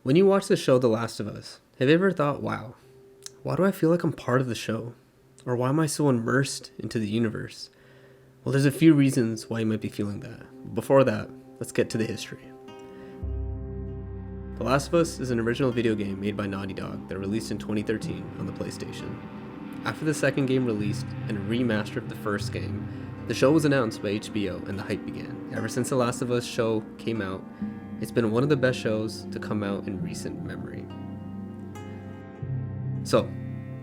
When you watch the show The Last of Us, have you ever thought, wow, why do I feel like I'm part of the show? Or why am I so immersed into the universe? Well, there's a few reasons why you might be feeling that. Before that, let's get to the history. The Last of Us is an original video game made by Naughty Dog that released in 2013 on the PlayStation. After the second game released and a remaster of the first game, the show was announced by HBO and the hype began. Ever since The Last of Us show came out, it's been one of the best shows to come out in recent memory. So,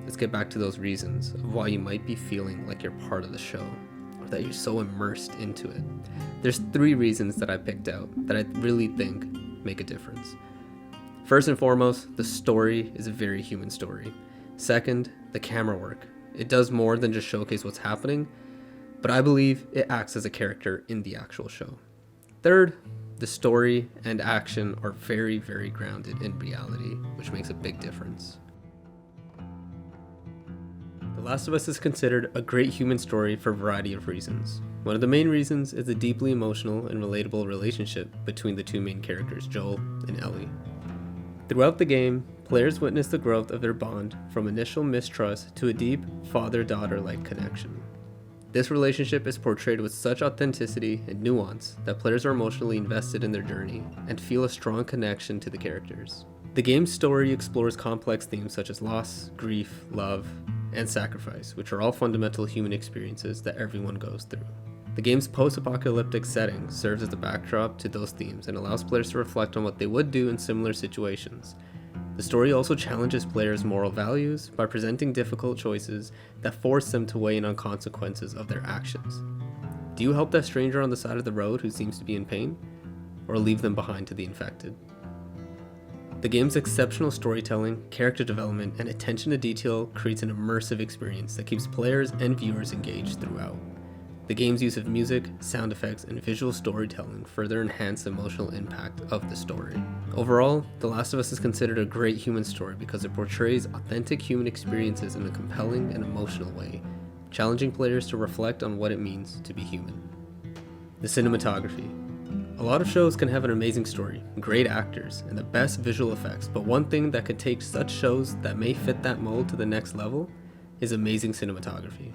let's get back to those reasons of why you might be feeling like you're part of the show, or that you're so immersed into it. There's 3 reasons that I picked out that I really think make a difference. First and foremost, the story is a very human story. Second, the camera work. It does more than just showcase what's happening, but I believe it acts as a character in the actual show. Third, the story and action are very, very grounded in reality, which makes a big difference. The Last of Us is considered a great human story for a variety of reasons. One of the main reasons is the deeply emotional and relatable relationship between the 2 main characters, Joel and Ellie. Throughout the game, players witness the growth of their bond from initial mistrust to a deep father-daughter-like connection. This relationship is portrayed with such authenticity and nuance that players are emotionally invested in their journey and feel a strong connection to the characters. The game's story explores complex themes such as loss, grief, love, and sacrifice, which are all fundamental human experiences that everyone goes through. The game's post-apocalyptic setting serves as the backdrop to those themes and allows players to reflect on what they would do in similar situations. The story also challenges players' moral values by presenting difficult choices that force them to weigh in on consequences of their actions. Do you help that stranger on the side of the road who seems to be in pain, or leave them behind to the infected? The game's exceptional storytelling, character development, and attention to detail creates an immersive experience that keeps players and viewers engaged throughout. The game's use of music, sound effects, and visual storytelling further enhance the emotional impact of the story. Overall, The Last of Us is considered a great human story because it portrays authentic human experiences in a compelling and emotional way, challenging players to reflect on what it means to be human. The cinematography. A lot of shows can have an amazing story, great actors, and the best visual effects, but one thing that could take such shows that may fit that mold to the next level is amazing cinematography.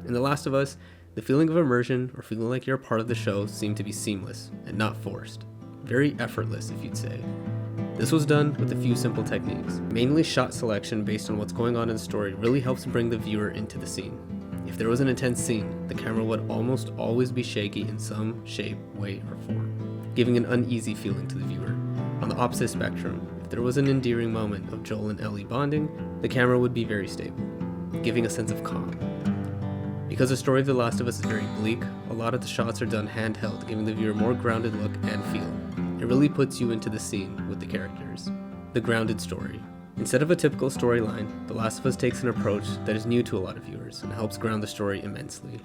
In The Last of Us, the feeling of immersion or feeling like you're a part of the show seemed to be seamless and not forced. Very effortless, if you'd say. This was done with a few simple techniques. Mainly shot selection based on what's going on in the story really helps bring the viewer into the scene. If there was an intense scene, the camera would almost always be shaky in some shape, way, or form, giving an uneasy feeling to the viewer. On the opposite spectrum, if there was an endearing moment of Joel and Ellie bonding, the camera would be very stable, giving a sense of calm. Because the story of The Last of Us is very bleak, a lot of the shots are done handheld, giving the viewer a more grounded look and feel. It really puts you into the scene with the characters. The grounded story. Instead of a typical storyline, The Last of Us takes an approach that is new to a lot of viewers and helps ground the story immensely.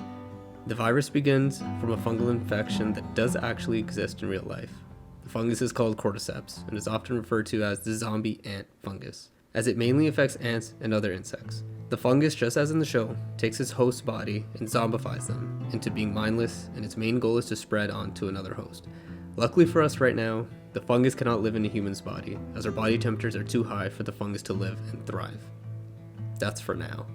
The virus begins from a fungal infection that does actually exist in real life. The fungus is called cordyceps and is often referred to as the zombie ant fungus, as it mainly affects ants and other insects. The fungus, just as in the show, takes its host's body and zombifies them into being mindless, and its main goal is to spread on to another host. Luckily for us right now, the fungus cannot live in a human's body, as our body temperatures are too high for the fungus to live and thrive. That's for now.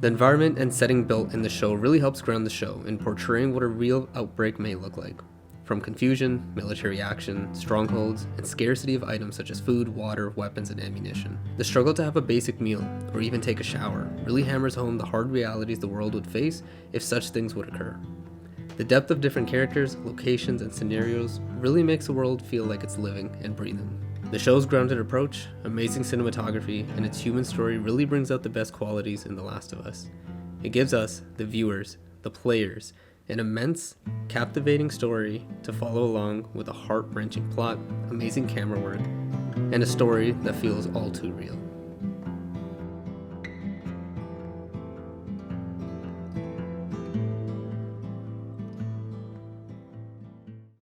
The environment and setting built in the show really helps ground the show in portraying what a real outbreak may look like. From confusion, military action, strongholds, and scarcity of items such as food, water, weapons, and ammunition. The struggle to have a basic meal, or even take a shower, really hammers home the hard realities the world would face if such things would occur. The depth of different characters, locations, and scenarios really makes the world feel like it's living and breathing. The show's grounded approach, amazing cinematography, and its human story really brings out the best qualities in The Last of Us. It gives us, the viewers, the players, an immense, captivating story to follow along with a heart-wrenching plot, amazing camera work, and a story that feels all too real.